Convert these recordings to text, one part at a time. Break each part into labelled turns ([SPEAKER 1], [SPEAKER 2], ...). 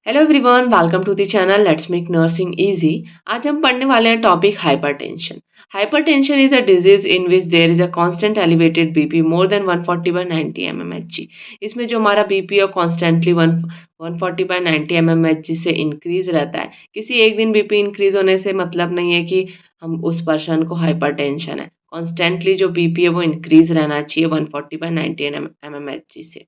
[SPEAKER 1] Hello everyone, welcome to the channel let's make nursing easy. आज हम पढ़ने वाले हैं topic hypertension. Hypertension is a disease in which there is a constant elevated BP more than 140/90 mmHg। इसमें जो हमारा BP है constantly 140/90 mmHg से इंक्रीज रहता है। किसी एक दिन बीपी इंक्रीज होने से मतलब नहीं है कि हम उस पर्सन को हाइपरटेंशन है। कॉन्स्टेंटली जो बीपी है वो इंक्रीज रहना चाहिए 140/90 mmHg से।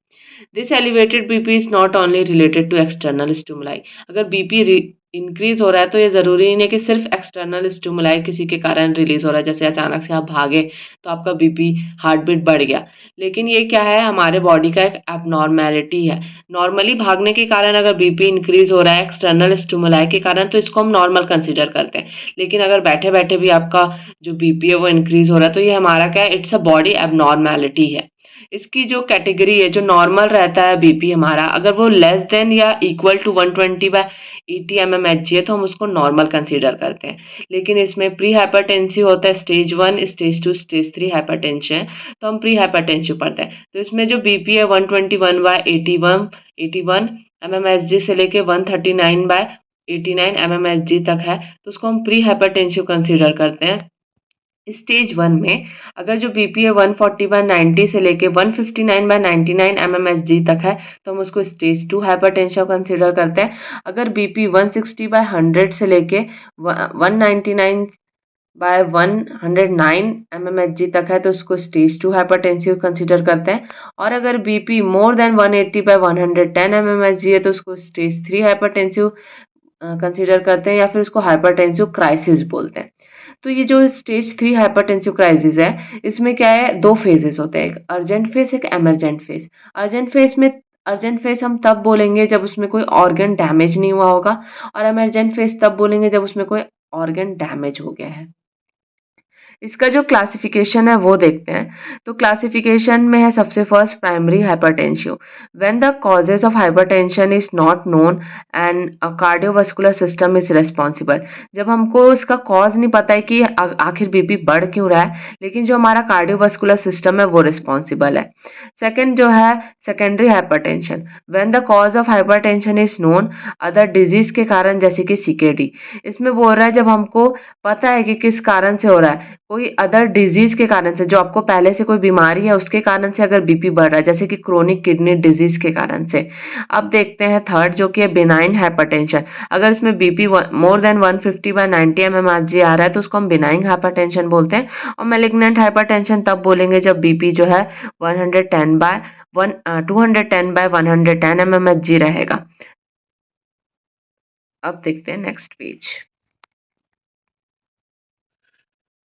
[SPEAKER 1] This elevated BP is not only related to external stimuli. अगर बीपी इंक्रीज हो रहा है तो ये ज़रूरी नहीं है कि सिर्फ एक्सटर्नल स्टिमुलाई किसी के कारण रिलीज हो रहा है। जैसे अचानक से आप भागे तो आपका बीपी हार्ट बीट बढ़ गया, लेकिन ये क्या है, हमारे बॉडी का एक एबनॉर्मेलिटी है। नॉर्मली भागने के कारण अगर बीपी इंक्रीज हो रहा है एक्सटर्नल स्टिमुलाई के कारण तो इसको हम नॉर्मल कंसीडर करते हैं। लेकिन अगर बैठे बैठे भी आपका जो बीपी है वो इंक्रीज हो रहा है तो ये हमारा क्या है, इट्स अ बॉडी एबनॉर्मेलिटी है। इसकी जो कैटेगरी है, जो नॉर्मल रहता है बीपी हमारा, अगर वो लेस देन या इक्वल टू 120/80 mmHg है तो हम उसको नॉर्मल कंसीडर करते हैं। लेकिन इसमें प्री हाइपरटेंसिव होता है, स्टेज 1, स्टेज 2, स्टेज 3 हाइपरटेंशन है तो हम प्री हाइपरटेंसिव पढ़ते हैं। तो इसमें जो बीपी है 121/81 mmHg से लेके 139/89 mmHg तक है तो उसको हम प्री हाइपरटेंसिव कंसीडर करते हैं। स्टेज 1 में अगर जो बीपी है 140/90 से लेके 159/99 mmHg तक है तो हम उसको स्टेज 2 हाइपरटेंशन कंसीडर करते हैं। अगर बीपी 160/100 से लेके 199/109 mmHg तक है तो उसको स्टेज 2 हाइपरटेंसिव कंसीडर करते हैं। और अगर बीपी मोर देन 180/110 mmHg है तो उसको स्टेज 3 हाइपरटेंसिव कंसीडर करते हैं, या फिर उसको हाइपरटेंसिव क्राइसिस बोलते हैं। तो ये जो स्टेज 3 हाइपरटेंसिव क्राइसिस है, इसमें क्या है, दो फेजेस होते हैं, एक अर्जेंट फेज, एक इमरजेंट फेज। अर्जेंट फेज हम तब बोलेंगे जब उसमें कोई ऑर्गन डैमेज नहीं हुआ होगा, और इमरजेंट फेज तब बोलेंगे जब उसमें कोई ऑर्गन डैमेज हो गया है। इसका जो क्लासिफिकेशन है वो देखते हैं। तो क्लासिफिकेशन में है सबसे first primary hypertension. When the causes of hypertension is not known and a cardiovascular system is responsible. जब हमको इसका कॉज नहीं पता है कि आखिर बीपी बढ़ क्यों रहा है, लेकिन जो हमारा कार्डियोवास्कुलर सिस्टम है वो रिस्पॉन्सिबल है। सेकेंड जो है secondary hypertension. When the cause of hypertension is known other disease के कारण, जैसे कि सीकेडी। इसमें बोल रहा है जब हमको पता है कि किस कारण से हो रहा है, कोई अदर डिजीज के कारण से, जो आपको पहले से कोई बीमारी है उसके कारण से अगर बीपी बढ़ रहा है, जैसे कि क्रोनिक किडनी डिजीज के कारण से। अब देखते हैं थर्ड, जो कि है बिनाइन हाइपरटेंशन। अगर इसमें बीपी मोर देन 150/90 mmHg आ रहा है तो उसको हम बिनाइन हाइपरटेंशन बोलते हैं। और मैलिग्नेंट हाइपरटेंशन तब बोलेंगे जब बीपी जो है 210/110 mmHg रहेगा। अब देखते हैं नेक्स्ट पेज।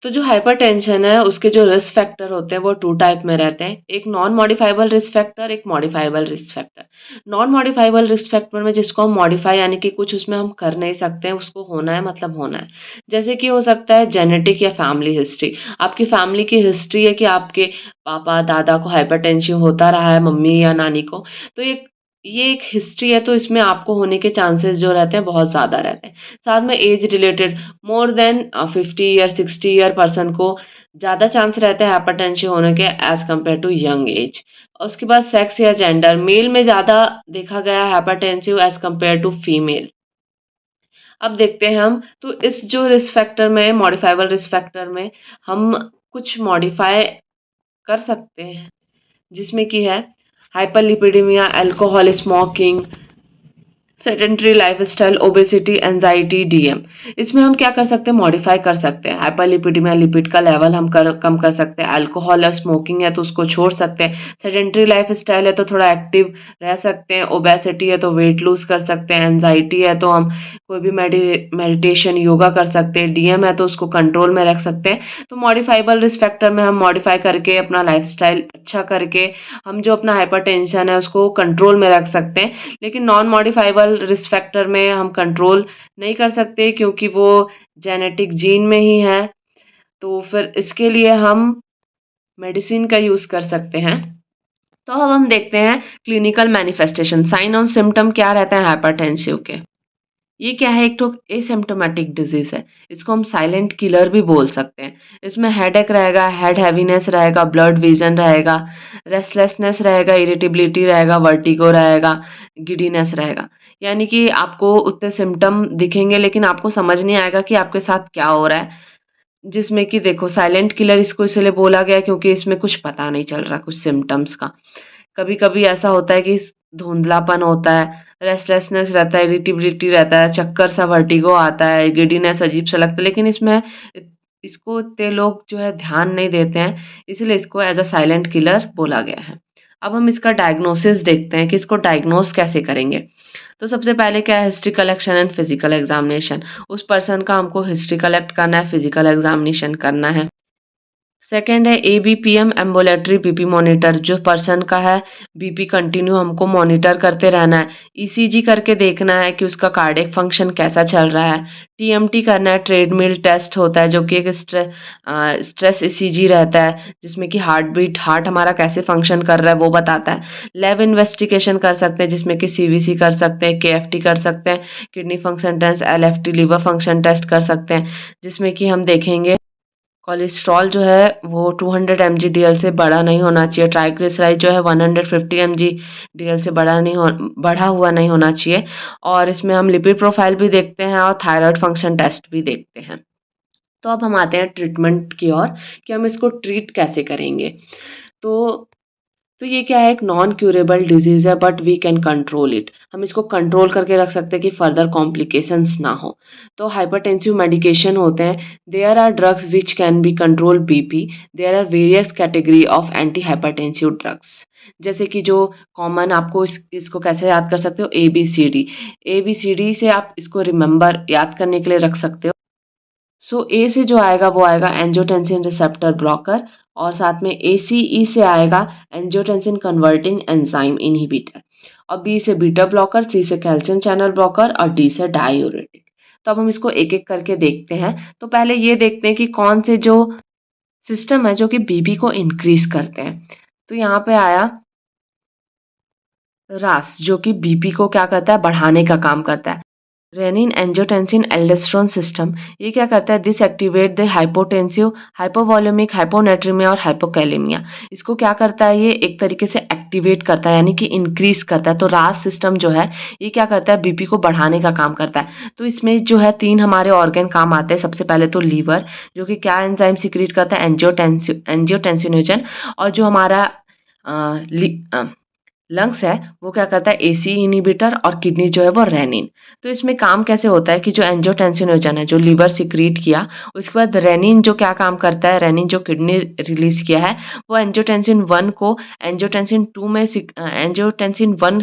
[SPEAKER 1] तो जो हाइपरटेंशन है उसके जो रिस्क फैक्टर होते हैं वो टू टाइप में रहते हैं, एक नॉन मॉडिफाइबल रिस्क फैक्टर, एक modifiable risk factor. Non modifiable risk factor में जिसको हम मॉडिफाई यानी कि कुछ उसमें हम कर नहीं सकते हैं, उसको होना है मतलब होना है। जैसे कि हो सकता है जेनेटिक या फैमिली हिस्ट्री। आपकी फैमिली की हिस्ट्री है कि आपके पापा दादा को हाइपरटेंशन होता रहा है, मम्मी या नानी को, तो ये एक हिस्ट्री है तो इसमें आपको होने के चांसेस जो रहते हैं बहुत ज़्यादा रहते हैं। साथ में age related, more than 50 year 60 year person को ज़्यादा चांस रहते हैं हाइपरटेंशन होने के as compare to young age. और उसके बाद सेक्स या जेंडर, मेल में ज़्यादा देखा गया है hypertensive as compare to female. अब देखते हैं हम, तो इस जो रिस्क फैक्टर में, मॉडिफाइबल रिस्क फैक्टर में, हम कुछ मॉडिफाई कर सकते हैं, जिसमें कि है hyperlipidaemia, alcohol, smoking, sedentary lifestyle, obesity, anxiety, DM. इसमें हम क्या कर सकते हैं, मॉडिफाई कर सकते हैं। हाइपरलिपिडेमिया, लिपिड का लेवल हम कम कर सकते हैं। अल्कोहल और स्मोकिंग है तो उसको छोड़ सकते हैं। सेडेंटरी लाइफस्टाइल है तो थोड़ा एक्टिव रह सकते हैं। ओबेसिटी है तो वेट लूज कर सकते हैं। एंजाइटी है तो हम कोई भी मेडिटेशन योगा कर सकते हैं। डीएम है तो उसको कंट्रोल में रख सकते हैं। तो मॉडिफाइबल रिस्क फैक्टर में हम मॉडिफाई करके अपना लाइफस्टाइल अच्छा करके हम जो अपना हाइपरटेंशन है उसको कंट्रोल में रख सकते हैं। लेकिन नॉन मॉडिफाइबल रिस्क फैक्टर में हम कंट्रोल नहीं कर सकते क्योंकि वो जेनेटिक जीन में ही है, तो फिर इसके लिए हम मेडिसिन का यूज़ कर सकते हैं। तो अब हम देखते हैं क्लिनिकल मैनिफेस्टेशन, साइन और सिम्टम क्या रहते हैं हाइपरटेंसिव के। ये क्या है, एक तो एसिम्प्टोमेटिक डिजीज है, इसको हम साइलेंट किलर भी बोल सकते हैं। इसमें हेडेक रहेगा, हेड हैवीनेस रहेगा, ब्लड विजन रहेगा, रेस्टलेसनेस रहेगा, इरिटेबिलिटी रहेगा, वर्टिगो रहेगा, गिडीनेस रहेगा। यानी कि आपको उतने सिम्पटम दिखेंगे लेकिन आपको समझ नहीं आएगा कि आपके साथ क्या हो रहा है। जिसमें कि देखो साइलेंट किलर इसको इसलिए बोला गया है क्योंकि इसमें कुछ पता नहीं चल रहा कुछ सिम्पटम्स का। कभी-कभी ऐसा होता है कि धुंधलापन होता है, रेस्टलेसनेस रहता है, इरिटेबिलिटी रहता है, चक्कर सा वर्टिगो आता है, गिडीनेस अजीब-सा लगता है, लेकिन इसमें इसको इतने लोग जो है ध्यान नहीं देते हैं, इसलिए इसको एज़ अ साइलेंट किलर बोला गया है। अब हम इसका डायग्नोसिस देखते हैं कि इसको डायग्नोस कैसे करेंगे। तो सबसे पहले क्या है history collection and physical examination. उस पर्सन का हमको हिस्ट्री कलेक्ट करना है, फिजिकल एग्जामिनेशन करना है। सेकंड है एबीपीएम एम्बुलेटरी बीपी मॉनिटर, जो पर्सन का है बीपी कंटिन्यू हमको मॉनिटर करते रहना है। ईसीजी करके देखना है कि उसका कार्डियक फंक्शन कैसा चल रहा है। टीएमटी करना है, ट्रेडमिल टेस्ट होता है जो कि एक स्ट्रेस ईसीजी रहता है जिसमें कि हार्ट बीट हार्ट हमारा कैसे फंक्शन कर रहा है वो बताता है। लैब इन्वेस्टिगेशन कर सकते हैं जिसमें कि सीवीसी कर सकते हैं, केएफटी कर सकते हैं, kidney function test, LFT liver function test कर सकते हैं जिसमें कि हम देखेंगे कोलेस्ट्रॉल जो है वो 200 mg/dl से बड़ा नहीं होना चाहिए। ट्राइग्लिसराइड जो है 150 mg/dl से बढ़ा हुआ नहीं होना चाहिए। और इसमें हम लिपिड प्रोफाइल भी देखते हैं और थायराइड फंक्शन टेस्ट भी देखते हैं। तो अब हम आते हैं ट्रीटमेंट की ओर कि हम इसको ट्रीट कैसे करेंगे। तो तो ये क्या है, एक नॉन क्यूरेबल डिजीज़ है but we can control it. हम इसको कंट्रोल करके रख सकते हैं कि फर्दर कॉम्प्लिकेशंस ना हो। तो हाइपरटेंसिव मेडिकेशन होते हैं, there are drugs which can be control BP, there are various category of anti hypertensive drugs. जैसे कि जो कॉमन आपको इसको कैसे याद कर सकते हो, एबीसीडी। एबीसीडी से आप इसको रिमेंबर याद करने के लिए रख सकते हो। सो ए से जो आएगा वो आएगा एंजियोटेंसिन रिसेप्टर ब्लॉकर, और साथ में एसीई से आएगा एंजियोटेंसिन कन्वर्टिंग एंजाइम इनहिबिटर, और बी से बीटा ब्लॉकर, सी से कैल्शियम चैनल ब्लॉकर और डी से डायूरेटिक। तो अब हम इसको एक एक करके देखते हैं। तो पहले ये देखते हैं कि कौन से जो सिस्टम है जो कि बीपी को इंक्रीज करते हैं। तो यहाँ पे आया रास, जो कि बीपी को क्या करता है, बढ़ाने का काम करता है। रेनिन एंजियोटेंसिन एल्डोस्टेरोन सिस्टम, ये क्या करता है, this activate the hypotensive hypovolaemic hyponatraemia और हाइपोकैलेमिया। इसको क्या करता है, ये एक तरीके से एक्टिवेट करता है यानी कि इंक्रीज करता है। तो रास सिस्टम जो है ये क्या करता है, बीपी को बढ़ाने का काम करता है। तो इसमें जो है 3 हमारे ऑर्गन काम आते हैं। सबसे पहले तो लीवर, जो कि क्या एंजाइम सिक्रीट करता है, एंजियोटेंसिनोजन। और जो हमारा लंग्स है वो क्या करता है, एसी इनहिबिटर, और किडनी जो है वो रेनिन। तो इसमें काम कैसे होता है कि जो एंजियोटेंसिनोजन है जो लीवर सिक्रीट किया, उसके बाद रेनिन जो क्या काम करता है, रेनिन जो किडनी रिलीज किया है वो एंजियोटेंसिन 1 को एंजियोटेंसिन 2 में एंजियोटेंसिन 1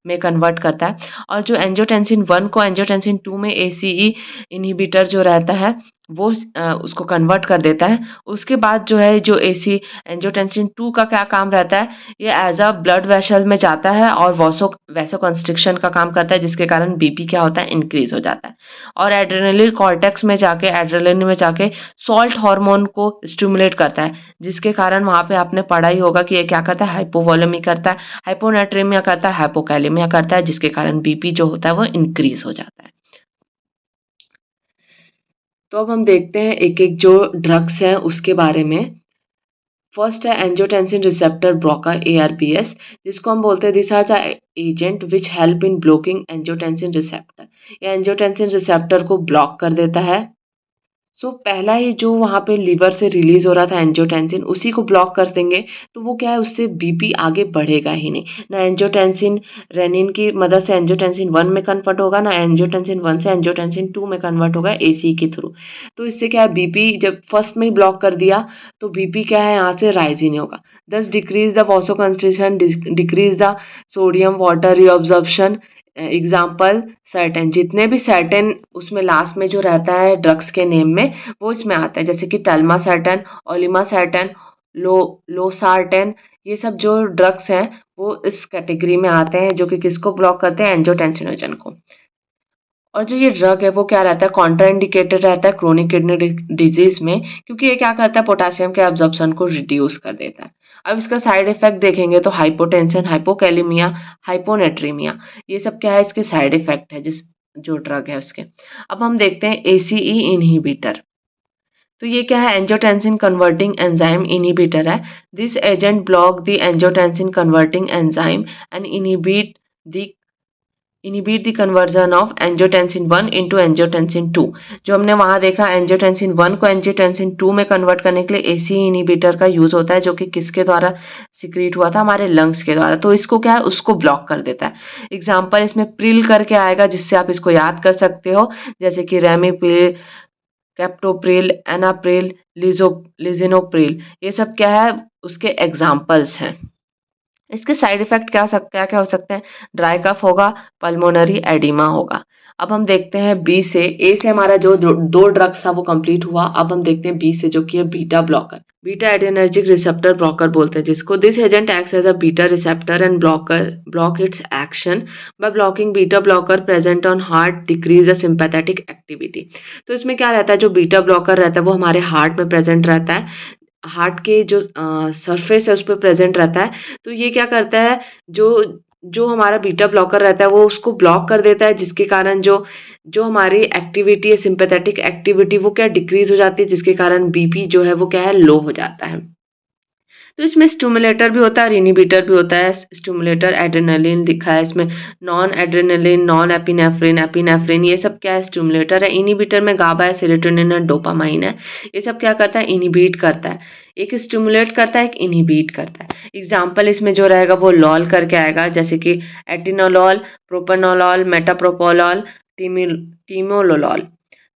[SPEAKER 1] में कन्वर्ट करता है। और जो एंजियोटेंसिन 1 को एंजियोटेंसिन 2 में एसीई इनहिबिटर जो रहता है वो उसको कन्वर्ट कर देता है। उसके बाद जो है जो एसी एंजियोटेंसिन 2 का क्या काम रहता है, ये एज अ ब्लड वेसल में जाता है और वैसोकंस्ट्रिक्शन का काम करता है जिसके कारण बीपी क्या होता है, इंक्रीज हो जाता है। और एड्रेनलिन कॉर्टेक्स में जाके एड्रेनलिन में जाके सॉल्ट हार्मोन को स्टिमुलेट करता है जिसके कारण वहाँ पे आपने पढ़ा ही होगा कि ये क्या करता है, हाइपोवॉलेमी करता है, हाइपोनेट्रेमिया करता है, हाइपोकैलेमिया करता है जिसके कारण बीपी जो होता है वो इंक्रीज हो जाता है। तो अब हम देखते हैं एक एक जो ड्रग्स हैं उसके बारे में। फर्स्ट है एंजियोटेंसिन रिसेप्टर ब्लॉकर, एआरबीएस, जिसको हम बोलते हैं this are the agent which help in blocking angiotensin receptor. ये एंजियोटेंसिन रिसेप्टर को ब्लॉक कर देता है। पहला ही जो वहाँ पे लीवर से रिलीज हो रहा था एंजियोटेंसिन, उसी को ब्लॉक कर देंगे तो वो क्या है, उससे बीपी आगे बढ़ेगा ही नहीं। ना एंजियोटेंसिन रेनिन की मदद से एंजियोटेंसिन 1 में कन्वर्ट होगा, ना एंजियोटेंसिन 1 से एंजियोटेंसिन 2 में कन्वर्ट होगा एसी के थ्रू। तो इससे क्या है, बीपी जब फर्स्ट में ही ब्लॉक कर दिया तो बीपी क्या है, यहाँ से राइज ही नहीं होगा। Thus decreases the vasoconstriction, decreases the sodium water reabsorption. Example certain, जितने भी सर्टेन उसमें लास्ट में जो रहता है ड्रग्स के नेम में वो इसमें आता है, जैसे कि टल्मा सर्टेन, ओलिमा सर्टेन, लोसार्टेन। ये सब जो ड्रग्स हैं वो इस कैटेगरी में आते हैं जो कि किसको ब्लॉक करते हैं, एंजियोटेंसिनोजन को। और जो ये ड्रग है वो क्या रहता है, कॉन्ट्राइंडिकेटेड रहता है क्रोनिक किडनी डिजीज में, क्योंकि ये क्या करता है, पोटेशियम के एब्जॉर्प्शन को रिड्यूस कर देता है। अब इसका साइड इफेक्ट देखेंगे तो हाइपोटेंशन, हाइपोकैलेमिया, हाइपोनेट्रीमिया, ये सब क्या है, इसके साइड इफेक्ट है जिस जो ड्रग है उसके। अब हम देखते हैं एसीई इनहिबिटर। तो ये क्या है, एंजियोटेंसिन कन्वर्टिंग एंजाइम इनहिबिटर है। This agent block the angiotensin converting enzyme and inhibit the inhibit the conversion of angiotensin 1 into angiotensin 2। जो हमने वहाँ देखा एंजियोटेंसिन 1 को एंजियोटेंसिन 2 में कन्वर्ट करने के लिए एसी इनहिबिटर का यूज होता है, जो कि किसके द्वारा सिक्रीट हुआ था, हमारे लंग्स के द्वारा। तो इसको क्या है, उसको ब्लॉक कर देता है। एग्जाम्पल इसमें प्रिल करके आएगा, जिससे आप इसको याद कर सकते हो, जैसे कि रेमिप्रिल, कैप्टोप्रिल, एनाप्रिल, लिजिनोप्रिल, ये सब क्या है, उसके एग्जाम्पल्स हैं। इसके साइड इफेक्ट क्या क्या हो सकते हैं? ड्राई कफ होगा, पल्मोनरी एडिमा होगा। अब हम देखते हैं बी से। ए से हमारा जो दो ड्रग्स था वो कंप्लीट हुआ। अब हम देखते हैं बी से, जो कि है beta blocker. Beta adrenergic receptor blocker बोलते हैं जिसको। This agent acts as a beta receptor and block its action by blocking beta blocker present on heart decrease the sympathetic activity. तो इसमें क्या रहता है, जो बीटा ब्लॉकर रहता है वो हमारे हार्ट में प्रेजेंट रहता है, हार्ट के जो सरफेस है उस पे प्रेजेंट रहता है। तो ये क्या करता है, जो जो हमारा बीटा ब्लॉकर रहता है वो उसको ब्लॉक कर देता है, जिसके कारण जो जो हमारी एक्टिविटी है, सिंपैथेटिक एक्टिविटी, वो क्या डिक्रीज हो जाती है, जिसके कारण बीपी जो है वो क्या है, लो हो जाता है। तो इसमें स्टिमुलेटर भी होता है और इनहिबिटर भी होता है। स्टिमुलेटर एड्रेनालिन लिखा है इसमें, non adrenaline, non epinephrine, epinephrine, ये सब क्या है, स्टिमुलेटर है। इनहिबिटर में गाबा है, सेरोटोनिन है, डोपामाइन है। ये सब क्या करता है, इनहिबिट करता है। एक स्टिमुलेट करता है, एक इनहिबिट करता है। एग्जाम्पल इसमें जो रहेगा वो लॉल करके आएगा, जैसे कि एटिनोलॉल, प्रोपेनोलॉल, मेटाप्रोपोलॉल, टीमोलोलॉल।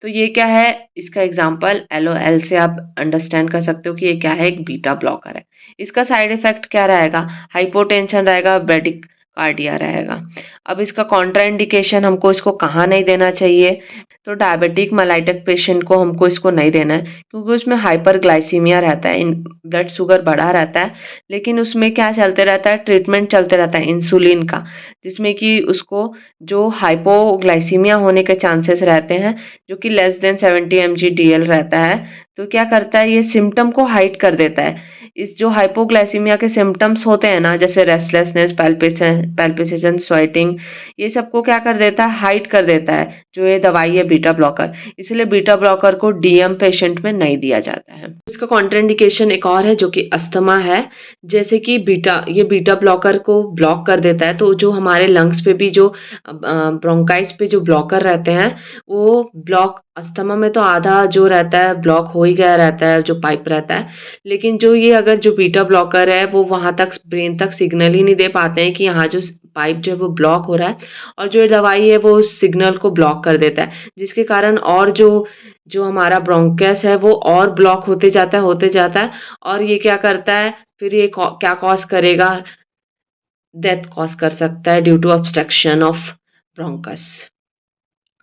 [SPEAKER 1] तो ये क्या है, इसका एग्जाम्पल एल से आप अंडरस्टैंड कर सकते हो कि ये क्या है, एक बीटा ब्लॉकर है। इसका साइड इफेक्ट क्या रहेगा, हाइपोटेंशन रहेगा, ब्रेडिकार्डिया रहेगा। अब इसका कॉन्ट्राइंडिकेशन, हमको इसको कहाँ नहीं देना चाहिए, तो डायबिटिक मेलाइटिक पेशेंट को हमको इसको नहीं देना है, क्योंकि उसमें हाइपरग्लाइसीमिया रहता है, ब्लड शुगर बढ़ा रहता है। लेकिन उसमें क्या चलते रहता है, ट्रीटमेंट चलते रहता है इंसुलिन का, जिसमें कि उसको जो हाइपोग्लाइसीमिया होने के चांसेस रहते हैं, जो कि लेस देन 70 mg/dl रहता है। तो क्या करता है, ये सिम्टम को हाइड कर देता है। इस जो हाइपोग्लाइसीमिया के सिम्टम्स होते हैं ना, जैसे रेस्टलेसनेस, पैल्पिटेशन, स्वेटिंग, ये सबको क्या कर देता है, हाइड कर देता है, जो ये दवाई है बीटा ब्लॉकर। इसलिए बीटा ब्लॉकर को डीएम पेशेंट में नहीं दिया जाता है। इसका कॉन्ट्राइंडिकेशन एक और है, जो कि अस्थमा है। जैसे कि ये बीटा ब्लॉकर को ब्लॉक कर देता है, तो जो हमारे लंग्स पे भी जो ब्रोंकाइट्स पे जो ब्लॉकर रहते हैं, वो ब्लॉक, अस्थमा में तो आधा जो रहता है ब्लॉक हो ही गया रहता है, जो पाइप रहता है। लेकिन जो ये अगर जो बीटा ब्लॉकर है, वो वहाँ तक ब्रेन तक सिग्नल ही नहीं दे पाते हैं कि यहाँ जो पाइप जो है वो ब्लॉक हो रहा है, और जो ये दवाई है वो उस सिग्नल को ब्लॉक कर देता है, जिसके कारण और जो जो हमारा ब्रोंकस है वो और ब्लॉक होते जाता है। और ये क्या करता है, फिर ये क्या कॉज करेगा, डेथ कॉज कर सकता है due to obstruction of bronchus.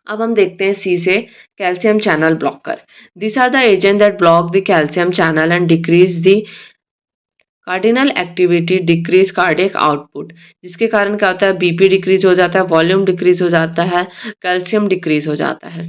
[SPEAKER 1] अब हम देखते हैं सी से, calcium channel blocker. This are the agent that block the calcium channel and decrease the cardinal activity, decrease cardiac output, जिसके कारण क्या होता है, बीपी डिक्रीज हो जाता है, वॉल्यूम डिक्रीज हो जाता है, कैल्शियम डिक्रीज हो जाता है।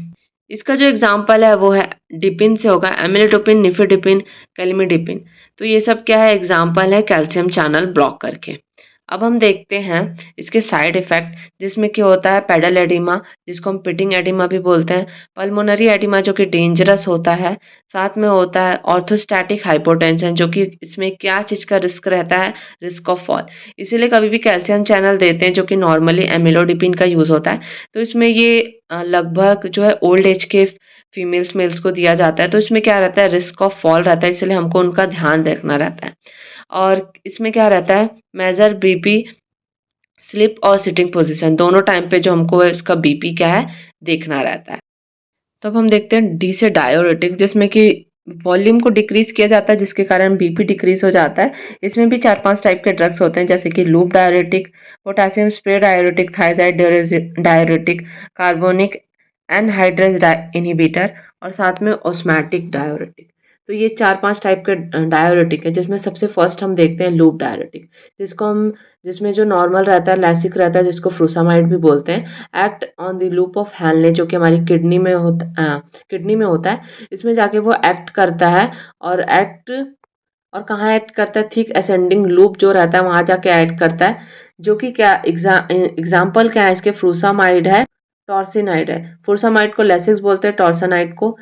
[SPEAKER 1] इसका जो एग्जाम्पल है वो है डिपिन से होगा, एमिलोटोपिन, निफेडिपिन, कैल्मिडिपिन। तो ये सब क्या है, एग्जाम्पल है कैल्शियम चैनल ब्लॉक करके। अब हम देखते हैं इसके साइड इफेक्ट, जिसमें क्या होता है, पेडल एडिमा, जिसको हम पिटिंग एडिमा भी बोलते हैं, पल्मोनरी एडिमा, जो कि डेंजरस होता है, साथ में होता है ऑर्थोस्टैटिक हाइपोटेंशन, जो कि इसमें क्या चीज़ का रिस्क रहता है, रिस्क ऑफ फॉल। इसीलिए कभी भी कैल्शियम चैनल देते हैं, जो कि नॉर्मली एमिलोडिपिन का यूज़ होता है। तो इसमें ये लगभग जो है ओल्ड एज के फीमेल्स मेल्स को दिया जाता है। तो इसमें क्या रहता है, रिस्क ऑफ फॉल रहता है, इसलिए हमको उनका ध्यान रखना रहता है। और इसमें क्या रहता है, मेजर बीपी, स्लिप और सिटिंग पोजीशन, दोनों टाइम पे जो हमको इसका बीपी क्या है, देखना रहता है। तो अब हम देखते हैं डी से, डायोरेटिक, जिसमें कि वॉल्यूम को डिक्रीज किया जाता है, जिसके कारण बीपी डिक्रीज हो जाता है। इसमें भी 4-5 टाइप के ड्रग्स होते हैं, जैसे कि loop diuretic, potassium spray diuretic, thyroid diuretic, carbonic anhydrase inhibitor, और साथ में ऑस्मैटिक डायोरेटिक। तो ये 4-5 टाइप के डायोरेटिक है, जिसमें सबसे फर्स्ट हम देखते हैं लूप डायोरेटिक, जिसको हम जिसमें जो नॉर्मल रहता है, लैसिक रहता है, जिसको फ्रूसामाइड भी बोलते हैं। Act on the loop of Henle, जो कि हमारी किडनी में होता है। इसमें जाके वो एक्ट करता है, और कहाँ एक्ट करता है, थिक असेंडिंग लूप जो रहता है वहां जाके एक्ट करता है। जो कि क्या एग्जाम्पल क्या है इसके, फ्रूसामाइड है, टॉर्सिनाइड है। फ्रूसामाइड को लेसिक्स बोलते हैं, टॉर्सिनाइड को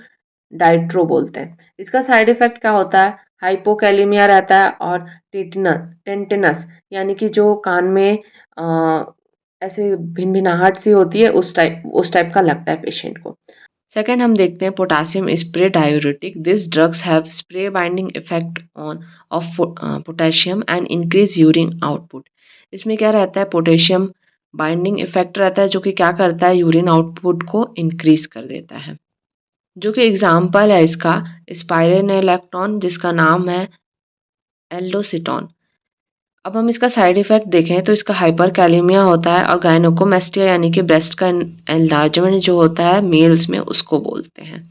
[SPEAKER 1] डाइट्रो बोलते हैं। इसका साइड इफेक्ट क्या होता है, हाइपोकैलिमिया रहता है, और टेंटिनस, यानी कि जो कान में ऐसे भिनभिनाहट सी होती है, उस टाइप का लगता है पेशेंट को। सेकंड हम देखते हैं potassium spray diuretic. This drugs have spray binding effect on off potassium and increase urine output. इसमें क्या रहता है, पोटेशियम बाइंडिंग इफेक्ट रहता है जो कि क्या करता है, यूरिन आउटपुट को इंक्रीज कर देता है। जो कि एग्जाम्पल है इसका स्पाइरेनेलेक्टोन, जिसका नाम है एल्डोसिटोन। अब हम इसका साइड इफ़ेक्ट देखें तो इसका हाइपरकैलेमिया होता है और गायनेकोमेस्टिया यानी कि ब्रेस्ट का एनलार्जमेंट जो होता है मेल्स में, उसको बोलते हैं।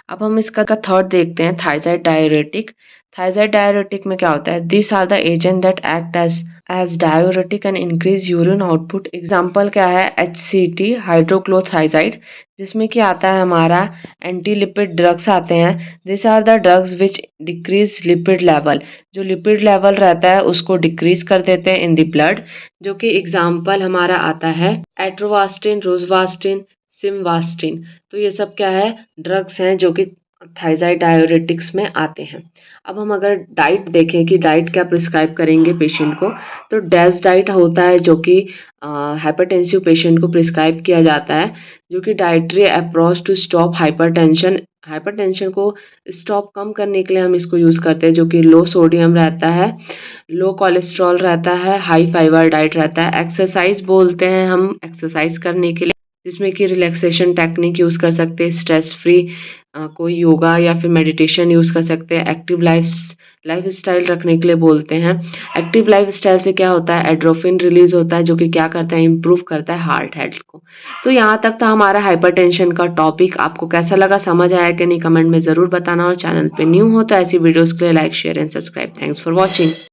[SPEAKER 1] अब हम इसका थर्ड देखते हैं थायराइड डाययूरेटिक। थायराइड डाययूरेटिक में क्या होता है, this are the agent that act as diuretic and increase urine output. Example क्या है, HCT हाइड्रोक्लोथाइजाइड, जिसमें क्या आता है हमारा एंटी लिपिड ड्रग्स आते हैं। This are the drugs which decrease lipid level, जो लिपिड लेवल रहता है उसको डिक्रीज कर देते हैं इन द ब्लड। जो कि एग्जाम्पल हमारा आता है एट्रोवास्टिन, रोजवास्टिन, सिमवास्टिन। तो ये सब क्या है, ड्रग्स हैं जो कि थायराइड डाययूरेटिक्स में आते हैं। अब हम अगर डाइट देखें कि डाइट क्या प्रिस्क्राइब करेंगे पेशेंट को, तो डैश डाइट होता है जो कि हाइपरटेंसिव पेशेंट को प्रिस्क्राइब किया जाता है, जो कि dietary approach to stop hypertension. Hypertension को स्टॉप कम करने के लिए हम इसको यूज़ करते हैं, जो कि लो सोडियम रहता है, लो कोलेस्ट्रॉल रहता है, हाई फाइबर डाइट रहता है। एक्सरसाइज बोलते हैं हम एक्सरसाइज करने के लिए, जिसमें कि रिलैक्सेशन टेक्निक यूज़ कर सकते हैं, स्ट्रेस फ्री कोई योगा या फिर मेडिटेशन यूज़ कर सकते हैं। एक्टिव लाइफ स्टाइल रखने के लिए बोलते हैं। एक्टिव लाइफ स्टाइल से क्या होता है, एड्रोफिन रिलीज होता है जो कि क्या करता है, इम्प्रूव करता है हार्ट हेल्थ को। तो यहाँ तक था हमारा हाइपरटेंशन का टॉपिक। आपको कैसा लगा, समझ आया कि नहीं, कमेंट में ज़रूर बताना। और चैनल पे न्यू हो तो ऐसी वीडियोज़ के लिए like share and subscribe. Thanks for watching.